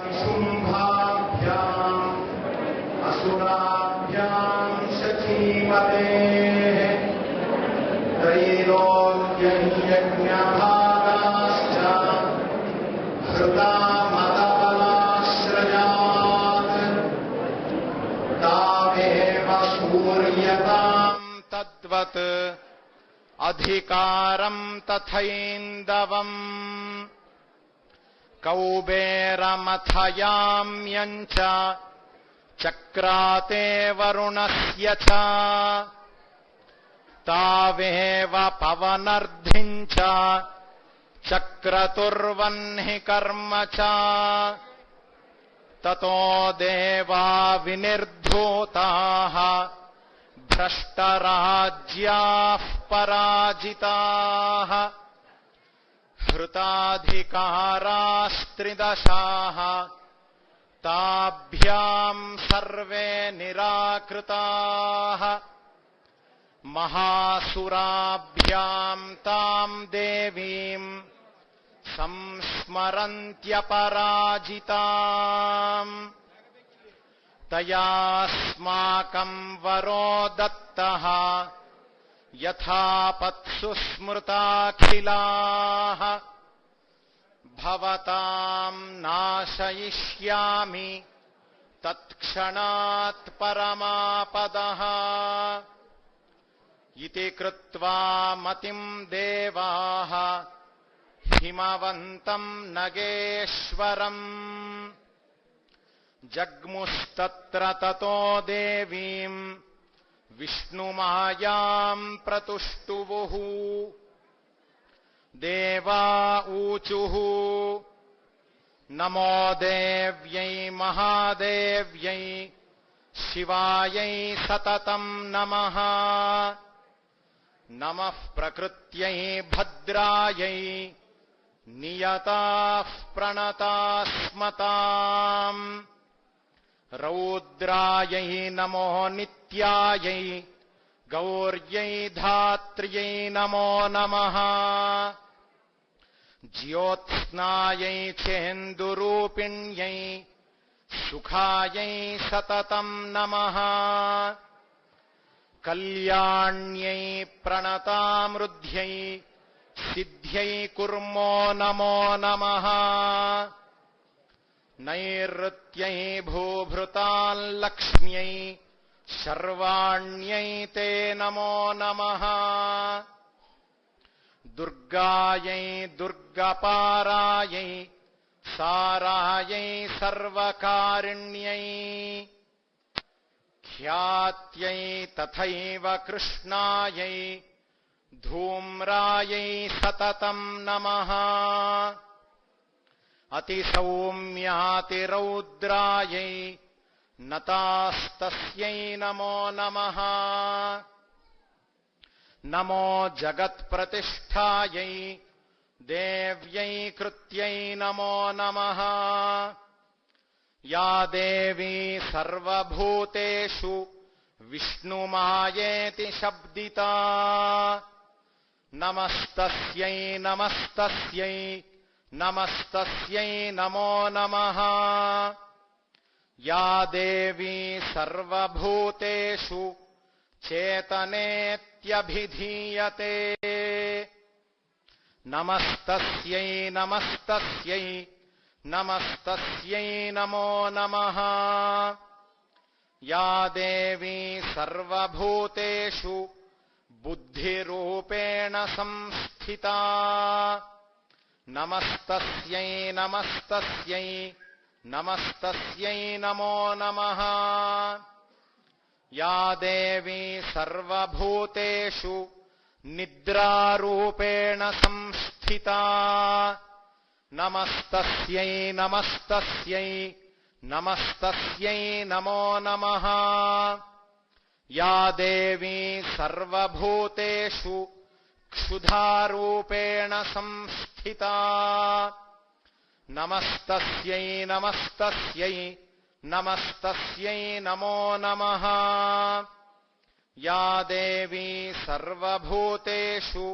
निशुम्भाभ्याम् असुराभ्याम् शचीमतेः त्रैलोक्ययज्ञभागाश्च हृता मदबलाश्रयात् तामेव सूर्यताम् तद्वत् अधिकारम् तथैन्दवम् कौबेरमथयाम्यम् च चक्राते वरुणस्य च तावेव पवनर्धिम् च चक्रतुर्वह्नि कर्म च ततो देवा विनिर्धूताः भ्रष्टराज्याः पराजिताः हृताधिकारास्त्रिदशाः ताभ्याम् सर्वे निराकृताः महासुराभ्याम् ताम् देवीम् संस्मरन्त्यपराजिताम् तयास्माकम् वरो दत्तः यथापत्सु स्मृताखिलाः भवताम् नाशयिष्यामि तत्क्षणात् परमापदः इति कृत्वा मतिम् देवाः हिमवन्तम् नगेश्वरम् जग्मुस्तत्र ततो देवीम् विष्णुमायाम् प्रतुष्टुवुः देवा ऊचुः नमो देव्यै महादेव्यै शिवायै सततम् नमः नमः प्रकृत्यै भद्रायै नियताः प्रणतास्मताम् रौद्रायै नमो नित्यायै गौर्यै धात्र्यै नमो नमः ज्योत्स्नायै चेन्दुरूपिण्यै सुखायै सततम् नमः कल्याण्यै प्रणतामृद्ध्यै सिद्ध्यै कुर्मो नमो नमः नैऋत्यै भूभृताल्लक्ष्म्यै शर्वाण्यै ते नमो नमः दुर्गायै दुर्गपारायै सारायै सर्वकारिण्यै ख्यात्यै तथैव कृष्णायै धूम्रायै सततम् नमः अतिसौम्यातिरौद्रायै नतास्तस्यै नमो नमः नमो जगत्प्रतिष्ठायै देव्यै कृत्यै नमो नमः या देवी सर्वभूतेषु विष्णुमायेति शब्दिता नमस्तस्यै नमस्तस्यै नमस्तस्यै नमो नमः या देवी सर्वभूतेषु चेतनेत्यभिधीयते नमस्तस्यै नमस्तस्यै नमस्तस्यै नमो नमः या देवी सर्वभूतेषु बुद्धिरूपेण संस्थिता नमस्तस्यै नमस्तस्यै नमस्तस्यै नमो नमः या देवी सर्वभूतेषु निद्रारूपेण संस्थिता नमस्तस्यै नमस्तस्यै नमस्तस्यै नमो नमः या देवी सर्वभूतेषु क्षुधारूपेण संस्थिता नमस्तस्यै नमस्तस्यै नमस्तस्यै नमो नमः या देवी सर्वभूतेषु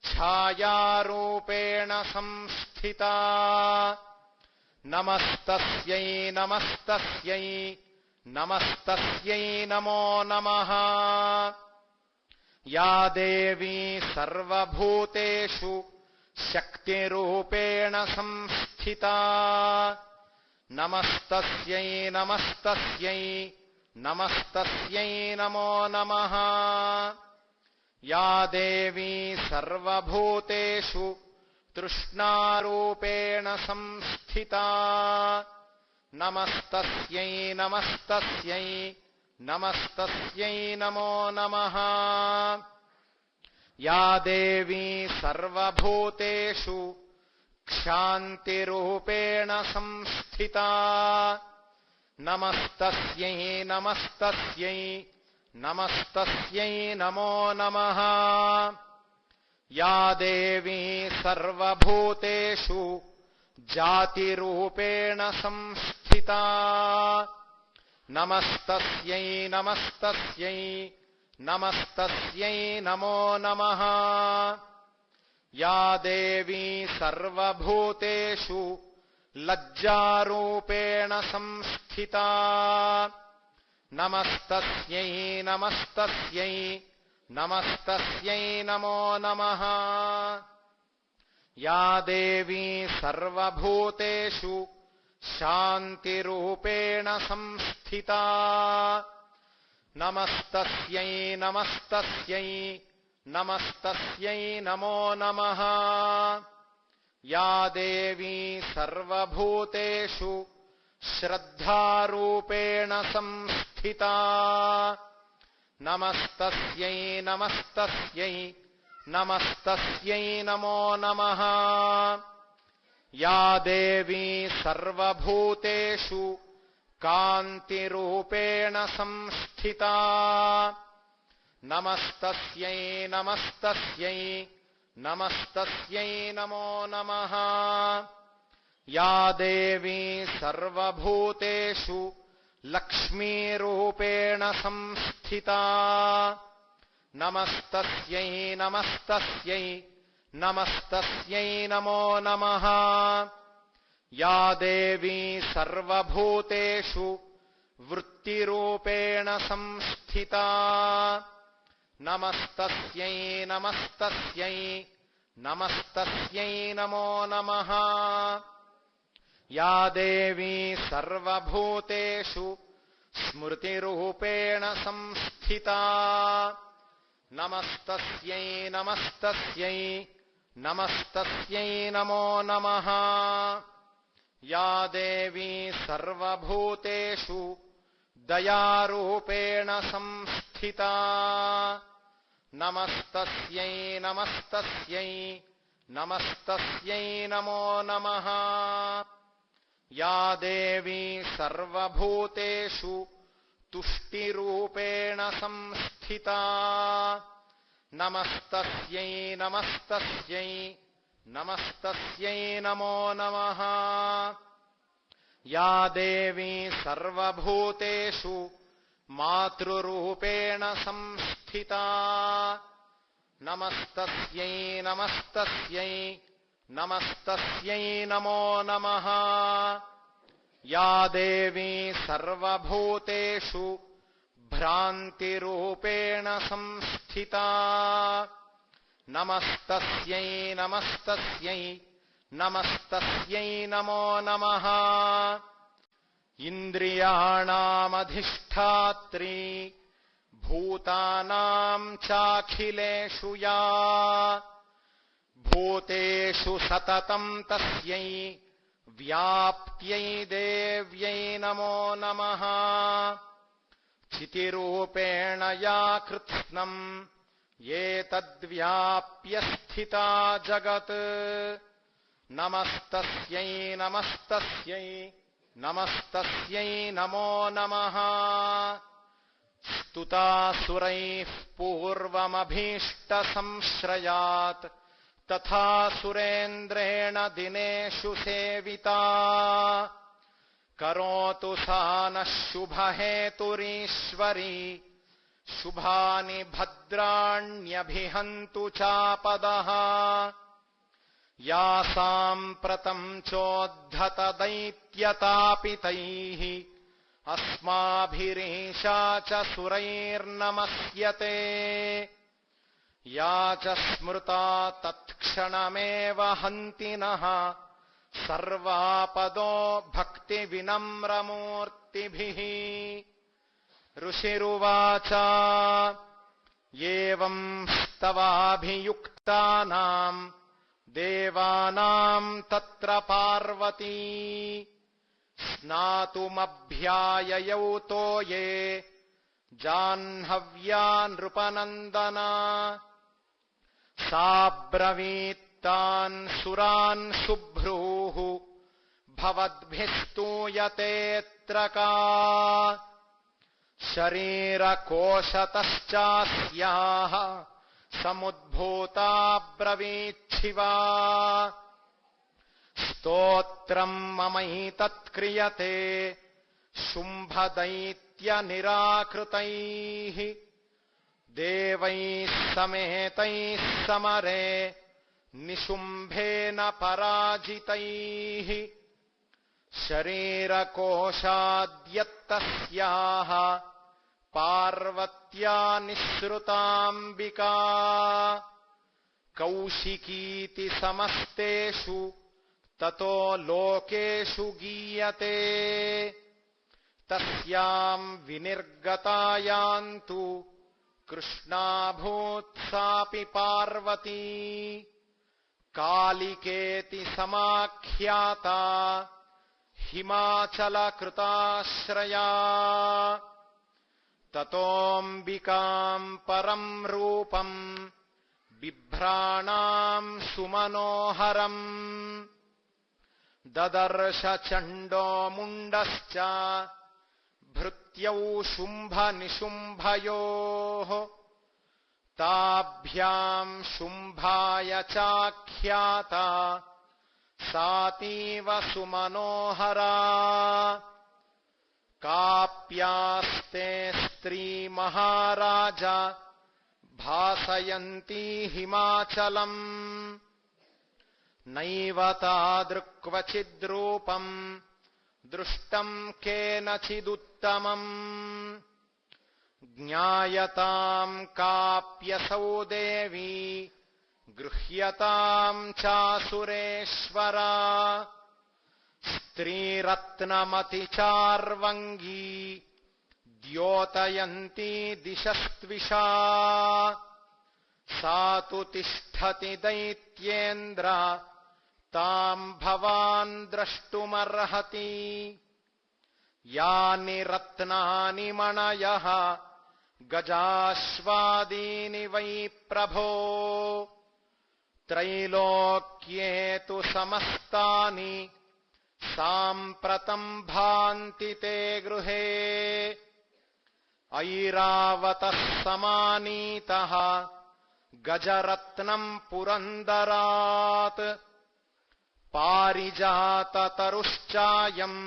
छायारूपेण संस्थिता నమస్తస్యై నమస్తస్యై నమస్తస్యై నమో నమః యా దేవీ సర్వభూతేషు శక్తిరూపేణ సంస్థితా నమస్తస్యై నమస్తస్యై నమస్తస్యై నమో నమః యా దేవీ సర్వభూతేషు తృష్ణారూపేణ సంస్థితా నమస్తస్యై నమస్తస్యై నమస్తస్యై నమో నమః యా దేవీ సర్వభూతేషు క్షాంతిరూపేణ సంస్థితా నమస్తస్యై నమస్తస్యై నమస్తస్యై నమో నమః యా దేవీ సర్వభూతేషు జాతిరూపేణ సంస్థితా నమస్తస్యై నమస్తస్యై నమస్తస్యై నమో నమః యా దేవీ సర్వభూతేషు లజ్జారూపేణ సంస్థితా నమస్తస్యై నమస్తస్యై నమస్తస్యై నమో నమః యా దేవీ సర్వభూతేషు శాంతిరూపేణ సంస్థితా నమస్తస్యై నమస్తస్యై నమస్తస్యై నమో నమః యా దేవీ సర్వభూతేషు శ్రద్ధారూపేణ సంస్థితా నమస్తస్యై నమస్తస్యై నమస్తస్యై నమో నమః యా దేవీ సర్వభూతేషు కాంతిరూపేణ సంస్థితా నమస్తస్యై నమస్తస్యై నమస్తస్యై నమో నమః యా దేవీ సర్వభూతేషు లక్ష్మీరూపేణ సంస్థితా నమస్తస్యై నమస్తస్యై నమస్తస్యై నమో నమః యా దేవీ సర్వభూతేషు వృత్తిరూపేణ సంస్థితా నమస్తస్యై నమస్తస్యై నమస్తస్యై నమో నమః యా దేవీ సర్వభూతేషు స్మృతిరూపేణ సంస్థితా నమస్తస్యై నమస్తస్యై నమస్తస్యై నమో నమః యా దేవీ సర్వభూతేషు దయారూపేణ సంస్థితా నమస్తస్యై నమస్తస్యై నమస్తస్యై నమో నమః యా దేవీ సర్వభూతేషు తుష్టిరూపేణ సంస్థితా నమస్తస్యై నమస్తస్యై నమస్తస్యై నమో నమః యా దేవీ సర్వభూతేషు మాతృరూపేణ సంస్థితా నమస్తస్యై నమస్తస్యై నమస్తస్యై నమో నమః యా దేవీ సర్వభూతేషు భ్రాంతిరూపేణ సంస్థితా నమస్తస్యై నమస్తస్యై నమస్తస్యై నమో నమః ఇంద్రియాణామధిష్ఠాత్రీ భూతానాం చాఖిలేషు యా భూతేషు సతతం తస్యై వ్యాప్త్యై దేవ్యై నమో నమః చితిరూపేణ యా కృత్స్నం ఏతద్వ్యాప్య స్థితా జగత్ నమస్తస్యై నమస్తస్యై నమస్తస్యై నమో నమః స్తుతాసురైః పూర్వమభీష్టసంశ్రయాత్ తథా సురేంద్రేణ దినేషు సేవితా కరోతు సా నః శుభహేతురీశ్వరీ శుభాని భద్రాణ్యభిహంతు చాపదః या साम्प्रतम् चोद्धतदैत्यतापितैः अस्माभिरीशा च सुरैर्नमस्यते या च स्मृता तत्क्षणमेव हन्ति नः सर्वापदो भक्तिविनम्रमूर्तिभिः। ऋषिरुवाच एवम् स्तवाभियुक्तानाम् देवानाम् तत्र पार्वती स्नातुमभ्याययौ तो ये जाह्नव्या नृपनन्दना साब्रवीत्तान् सुरान् शुभ्रूः भवद्भिस्तूयतेऽत्र का शरीरकोशतश्चास्याः समुद्भूता ब्रवीच्छिवा स्तोत्रम् ममैतत्क्रियते शुम्भदैत्यनिराकृतैः देवैः समेतैः समरे निशुम्भेन पराजितैः शरीरकोशाद्यत्तस्याः पार्वत्या निःसृताम्बिका कौशिकीति समस्तेषु ततो लोकेषु गीयते तस्याम् विनिर्गतायाम् तु कृष्णाभूत्सापि पार्वती कालिकेति समाख्याता हिमाचलकृताश्रया ततोऽम्बिकाम् परम् रूपम् बिभ्राणाम् सुमनोहरम् ददर्श चण्डो मुण्डश्च भृत्यौ शुम्भनिशुम्भयोः ताभ्याम् शुम्भाय चाख्याता सातीव सुमनोहरा काप्यास्ते स्त्री महाराज भासयन्ती हिमाचलम् नैव तादृक्वचिद्रूपम् दृष्टम् केनचिदुत्तमम् ज्ञायताम् काप्यसौ देवी गृह्यताम् चासुरेश्वरा स्त्रीरत्नमतिचार्वङ्गी द्योतयन्ती दिशस्त्विषा सा तु तिष्ठति दैत्येन्द्र ताम् भवान् द्रष्टुमर्हति यानि रत्नानि मणयः गजाश्वादीनि वै प्रभो त्रैलोक्ये तु समस्तानि साम्प्रतम् भान्ति ते गृहे ऐरावतः समानीतः गजरत्नम् पुरन्दरात् पारिजाततरुश्चायम्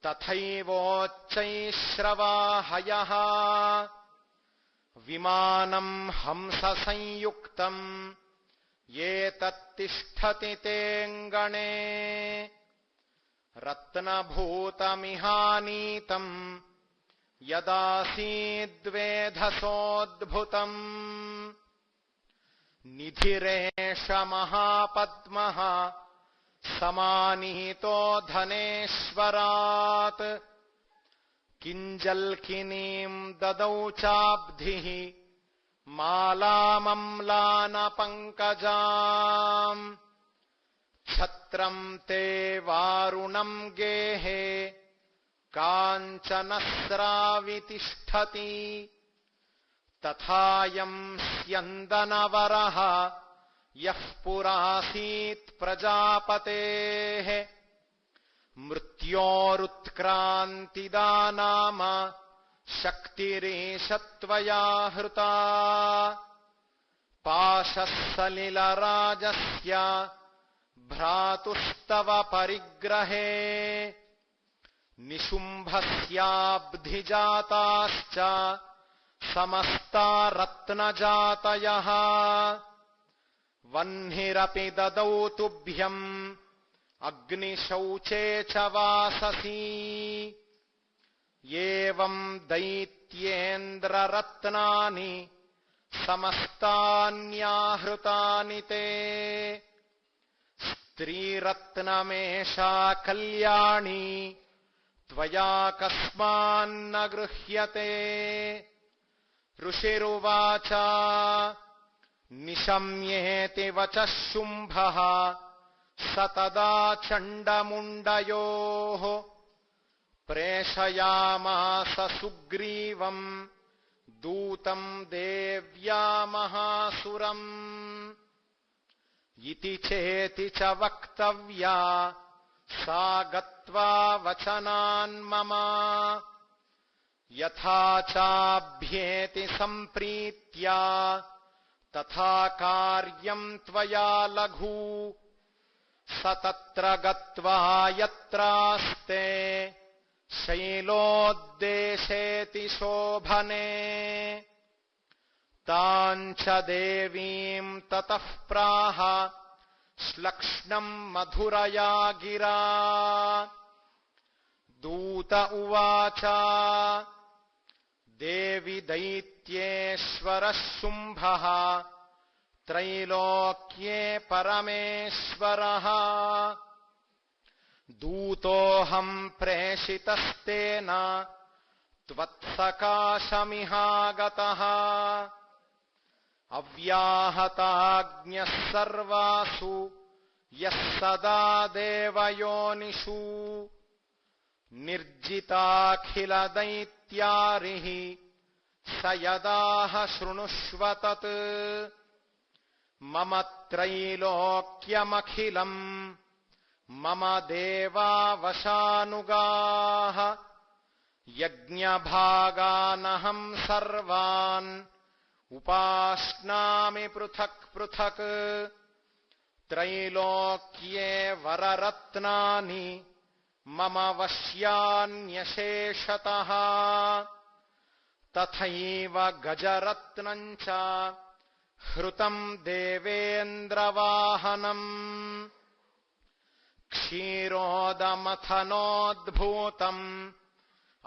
तथैवोच्चैश्रवाहयः विमानम् हंससंयुक्तम् एतत्तिष्ठति तेऽङ्गणे रत्नभूतमिहानीतम् यदासीद्वेधसोद्भुतम् निधिरेष महापद्मः समानीतो धनेश्वरात् किञ्जल्किनीम् ददौ चाब्धिः मालामम्लानपङ्कजाम् छत्रम् ते वारुणम् गेहे काञ्चनस्रावितिष्ठति तथायम् स्यन्दनवरः यः पुरासीत् प्रजापतेः मृत्योरुत्क्रान्तिदा नाम शक्तिरेषत्वया हृता पाशः सलिलराजस्य भ्रातुस्तव परिग्रहे निशुम्भस्याब्धिजाताश्च समस्ता रत्नजातयः वह्निरपि ददौ तुभ्यम् अग्निशौचे च वाससि एवम् दैत्येन्द्ररत्नानि समस्तान्याहृतानि ते स्त्रीरत्नमेषा कल्याणी त्वया कस्मान्न गृह्यते ऋषिरुवाच निशम्येति वचः शुम्भः स तदा चण्डमुण्डयोः प्रेषयामास सुग्रीवम् दूतम् देव्या महासुरम् इति चेति च वक्तव्या सा गत्वा वचनान्मम यथा चाभ्येति सम्प्रीत्या तथा कार्यम् त्वया लघु स तत्र गत्वा यत्रास्ते शैलोद्देशेति शोभने ताम् च देवीम् ततः प्राह श्लक्ष्णम् मधुरया गिरा दूत उवाच देवि दैत्येश्वरः शुम्भः त्रैलोक्ये परमेश्वरः दूतोऽहम् प्रेषितस्तेन त्वत्सकाशमिहागतः अव्याहताज्ञः सर्वासु यः सदा देवयोनिषु निर्जिताखिलदैत्यारिः स यदाह शृणुष्व तत् मम त्रैलोक्यमखिलम् मम देवावशानुगाः यज्ञभागानहम् सर्वान् उपाश्नामि पृथक् पृथक् त्रैलोक्ये वररत्नानि मम वश्यान्यशेषतः तथैव गजरत्नम् च हृतम् देवेन्द्रवाहनम् क्षीरोदमथनोद्भूतम्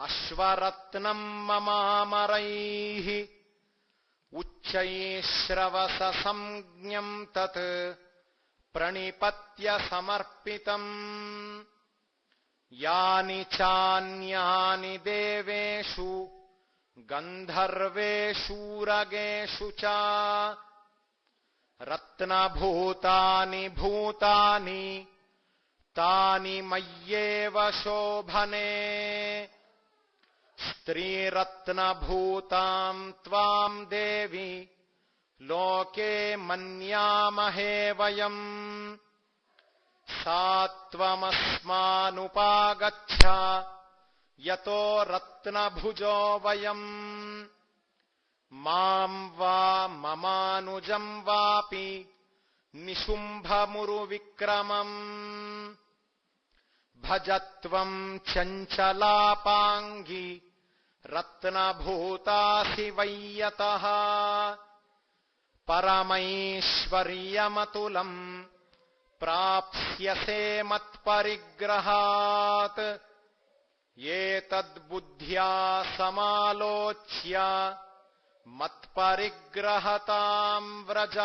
अश्वरत्नम् ममामरैः उच्चैः श्रवससंज्ञम् तत् प्रणिपत्य समर्पितम् यानि चान्यानि देवेषु गन्धर्वेषूरगेषु च रत्नभूतानि भूतानि तानि मय्येव शोभने स्त्रीरत्नभूताम् त्वाम् देवि लोके मन्यामहे वयम् सा त्वमस्मानुपागच्छ यतो रत्नभुजो वयम् माम् वा ममानुजम् वापि निशुम्भमुरुविक्रमम् भज त्वम् चञ्चलापाङ्गी रत्नभूतासि वै यतः परमैश्वर्यमतुलम् प्राप्स्यसे मत्परिग्रहात् एतद्बुद्ध्या समालोच्य मत्परिग्रहताम् व्रज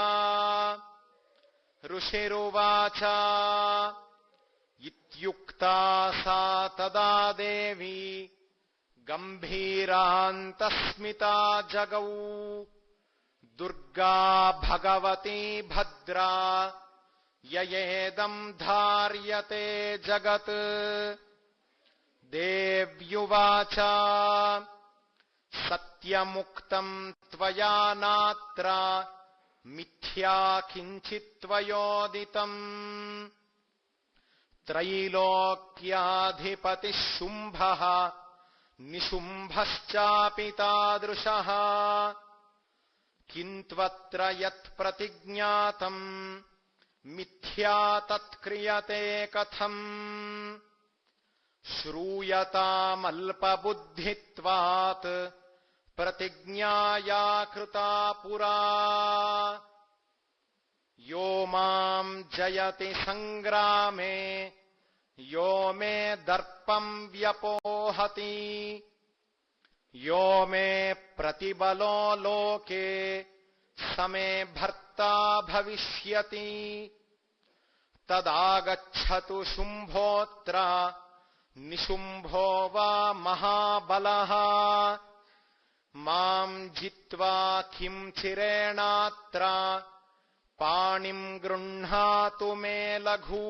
ऋषिरुवाच इत्युक्ता सा तदा देवी गम्भीरान्तस्मिता जगौ दुर्गा भगवती भद्रा ययेदम् धार्यते जगत् देव्युवाच सत्यमुक्तम् त्वया नात्र मिथ्या किञ्चित्त्वयोदितम् त्रैलोक्याधिपतिः शुम्भः निशुम्भश्चापि तादृशः किन्त्वत्र यत्प्रतिज्ञातम् मिथ्या तत्क्रियते कथम् श्रूयतामल्पबुद्धित्वात् प्रतिज्ञाया कृता पुरा यो माम् जयति सङ्ग्रामे यो मे दर्पम् व्यपोहति यो मे प्रतिबलो लोके स मे भर्ता भविष्यति तदागच्छतु शुम्भोऽत्र निशुम्भो वा महाबलः माम् जित्वा किम् चिरेणात्र पाणिम् गृह्णातु मे लघु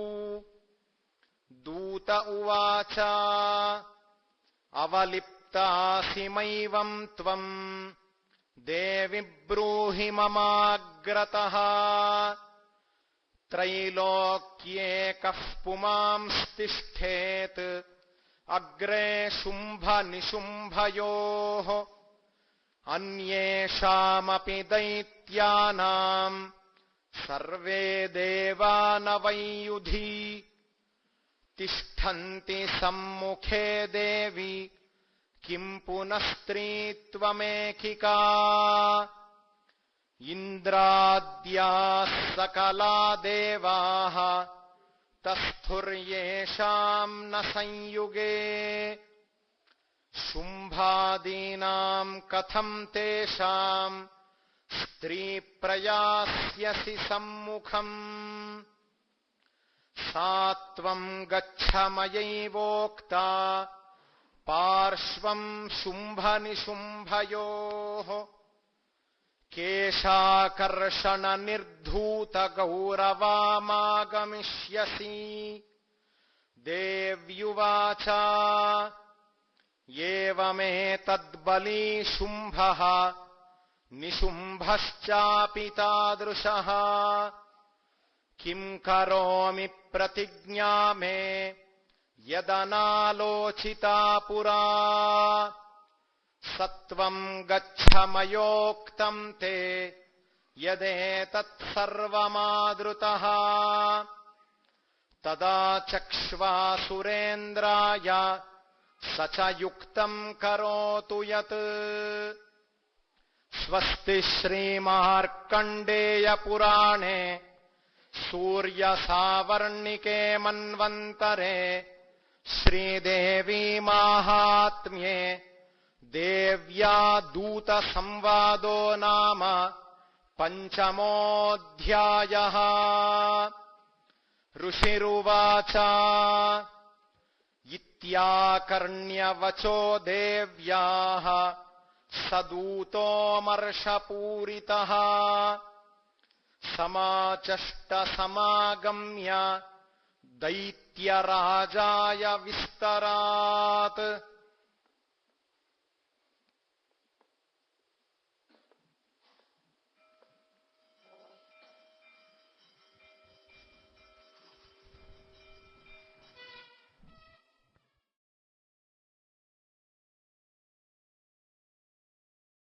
दूत उवाच अवलिप्तासि मैवम् त्वम् देवि ब्रूहि ममाग्रतः त्रैलोक्ये कः पुमांस्तिष्ठेत् अग्रे शुम्भनिशुम्भयोः अन्येषामपि दैत्यानाम् सर्वे देवानवैयुधी तिष्ठन्ति सम्मुखे देवी किम् पुनः स्त्रीत्वमेकिका इन्द्राद्याः सकला देवाः तस्थुर्येषाम् न संयुगे शुम्भादीनाम् कथम् तेषाम् स्त्रीप्रयास्यसि सम्मुखम् सा त्वम् गच्छ मयैवोक्ता पार्श्वम् शुम्भनिशुम्भयोः केशाकर्षणनिर्धूतगौरवामागमिष्यसि देव्युवाच एवमेतद्बली शुम्भः निशुम्भश्चापि तादृशः किम् करोमि प्रतिज्ञा मे यदनालोचिता पुरा सत्वम् गच्छ मयोक्तम् ते यदेतत्सर्वमादृतः तदा चक्ष्वासुरेन्द्राय स च युक्तम् करोतु यत् स्वस्ति श्रीमार्कण्डेयपुराणे सूर्यसावर्णिके मन्वन्तरे श्रीदेवी माहात्म्ये देव्या दूतसंवादो नाम पञ्चमोऽध्यायः ऋषिरुवाच इत्याकर्ण्यवचो देव्याः स दूतोऽमर्षपूरितः समाचष्टसमागम्य दैत्यराजाय विस्तरात्